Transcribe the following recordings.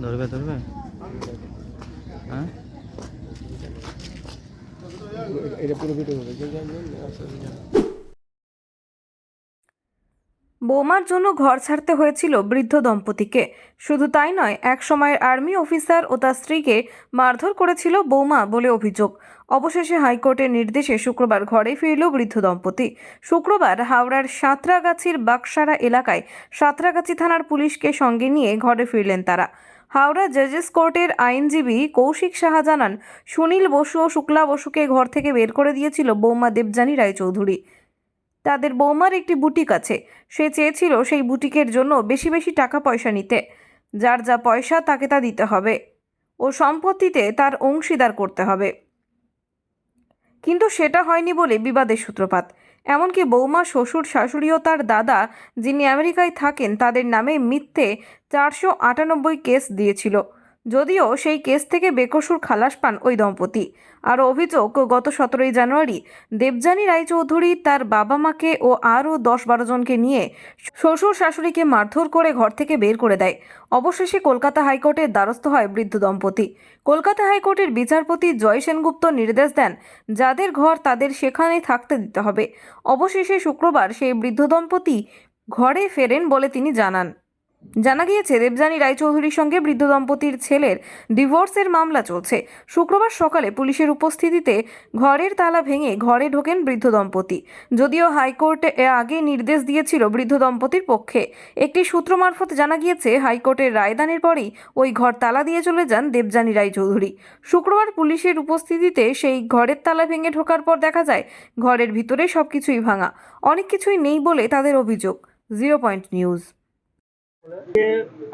ধরবে ধরবে হ্যাঁ এটা পুরো ভিডিও হবে। বৌমার জন্য ঘর ছাড়তে হয়েছিল বৃদ্ধ দম্পতিকে। শুধু তাই নয়, এক সময়ের আর্মি অফিসার ও তার স্ত্রীকে মারধর করেছিল বৌমা বলে অভিযোগ। অবশেষে হাইকোর্টের নির্দেশে শুক্রবার ঘরে ফিরল বৃদ্ধ দম্পতি। শুক্রবার হাওড়ার সাঁতরাগাছির বাকসারা এলাকায় সাঁতরাগাছি থানার পুলিশকে সঙ্গে নিয়ে ঘরে ফিরলেন তারা। হাওড়া জাজেস কোর্টের আইনজীবী কৌশিক সাহা জানান, সুনীল বসু ও শুক্লা বসুকে ঘর থেকে বের করে দিয়েছিল বৌমা দেবযানী রায়চৌধুরী। তাদের বৌমার একটি বুটিক আছে, সে চেয়েছিল সেই বুটিকের জন্য বেশি বেশি টাকা পয়সা নিতে। যার যা পয়সা তাকে তা দিতে হবে ও সম্পত্তিতে তার অংশীদার করতে হবে, কিন্তু সেটা হয়নি বলে বিবাদের সূত্রপাত। এমনকি বৌমা, শ্বশুর, শাশুড়ি ও তার দাদা, যিনি আমেরিকায় থাকেন, তাদের নামে মিথ্যে 498 কেস দিয়েছিল, যদিও সেই কেস থেকে বেকসুর খালাস পান ওই দম্পতি। আর অভিযোগ, গত 17 জানুয়ারি দেবযানী রায়চৌধুরী তার বাবা মাকে ও আরও 10-12 জনকে নিয়ে শ্বশুর শাশুড়িকে মারধর করে ঘর থেকে বের করে দেয়। অবশেষে কলকাতা হাইকোর্টের দ্বারস্থ হয় বৃদ্ধ দম্পতি। কলকাতা হাইকোর্টের বিচারপতি জয় সেনগুপ্ত নির্দেশ দেন, যাদের ঘর তাদের সেখানেই থাকতে দিতে হবে। অবশেষে শুক্রবার সেই বৃদ্ধ দম্পতি ঘরে ফেরেন বলে তিনি জানান। জানা গিয়েছে, দেবযানী রায়চৌধুরীর সঙ্গে বৃদ্ধ দম্পতির ছেলের ডিভোর্সের মামলা চলছে। শুক্রবার সকালে পুলিশের উপস্থিতিতে ঘরের তালা ভেঙে ঘরে ঢোকেন বৃদ্ধ দম্পতি। যদিও হাইকোর্ট আগে নির্দেশ দিয়েছিল বৃদ্ধ দম্পতির পক্ষে। একটি সূত্র মারফত জানা গিয়েছে, হাইকোর্টের রায়দানের পরেই ওই ঘর তালা দিয়ে চলে যান দেবযানী রায়চৌধুরী। শুক্রবার পুলিশের উপস্থিতিতে সেই ঘরের তালা ভেঙে ঢোকার পর দেখা যায় ঘরের ভিতরে সবকিছুই ভাঙা, অনেক কিছুই নেই বলে তাদের অভিযোগ। 0 পয়েন্ট নিউজ।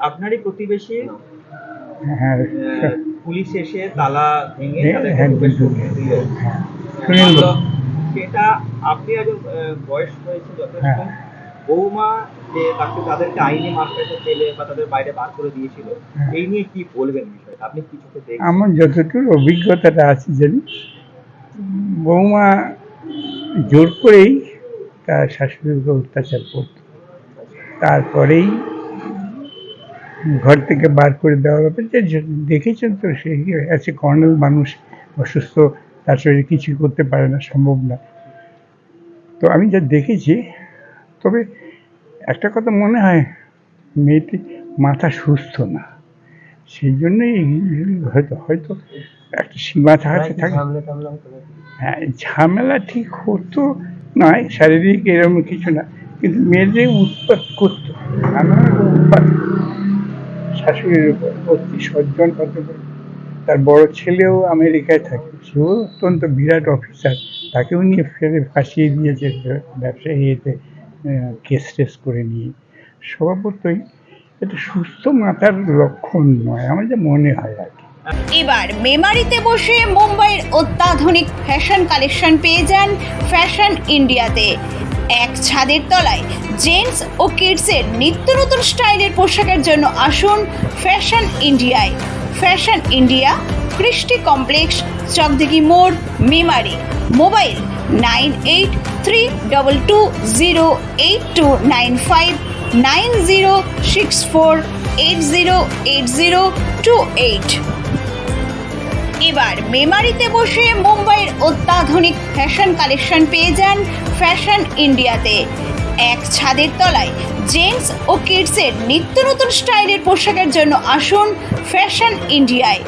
আপনারই প্রতিবেশী হ্যাঁ, পুলিশ এসে তালা ভেঙে হ্যাঁ, তাদেরকে হ্যাঁ, প্রবেশ বুঝতে করতে দিল। সুনীল তো বসু। সেটা আপনি আজ বয়স হয়েছে যথেষ্ট, হ্যাঁ। বৌমা যে তাদেরকে আইনি মারফতে পেলে বা তাদের বাইরে বার করে দিয়েছিল, এই নিয়ে কি বলবেন বিষয়টা? আপনি কি চোখে দেখছেন? আমার যতটুকু অভিজ্ঞতাটা আছে জানি, বৌমা জোর করেই তার শাশুড়িকে অত্যাচার করত, তারপরেই ঘর থেকে বার করে দেওয়ার ব্যাপারে যে দেখেছেন তো, সেই আছে কর্নেল মানুষ, অসুস্থ, তার শরীরে কিছু করতে পারে না, সম্ভব না। তো আমি যা দেখেছি, তবে একটা কথা মনে হয়, মেয়েটি মাথা সুস্থ না, সেই জন্যই হয়তো হয়তো একটা সীমা থাকতে থাকে। হ্যাঁ, ঝামেলা ঠিক হতো নয়, শারীরিক এরকম কিছু না, কিন্তু মেয়েদের উৎপাত করতো, আমার উৎপাত শাশুড়ির উপর অতি সজ্জন হতে পারে। তার বড় ছেলেও আমেরিকায় থাকে, সেও অত্যন্ত বিরাট অফিসার, তাকেও নিয়ে ফেলে ফাঁসিয়ে দিয়েছে ব্যবসায়ী ইয়েতে, কেস টেস করে নিয়ে। স্বভাবতই এটা সুস্থ মাথার লক্ষণ নয়, আমার যা মনে হয় আর কি। এবার মেমারিতে বসে মুম্বাইয়ের অত্যাধুনিক ফ্যাশন কালেকশন পেয়ে যান ফ্যাশন ইন্ডিয়াতে। এক ছাদের তলায় জেন্টস ও কিডসের নিত্য নতুন স্টাইলের পোশাকের জন্য আসুন ফ্যাশন ইন্ডিয়ায়। ফ্যাশন ইন্ডিয়া, কৃষ্টি কমপ্লেক্স, চকদিঘি মোড়, মেমারি। মোবাইল 9832208295, 9064808028। এবার মেমারিতে বসে মুম্বাইয়ের অত্যাধুনিক ফ্যাশন কালেকশন পেয়ে যান ফ্যাশন ইন্ডিয়াতে। এক ছাদের তলায় জেন্টস ও কিডসের নিত্য নতুন স্টাইলের পোশাকের জন্য আসুন ফ্যাশন ইন্ডিয়ায়।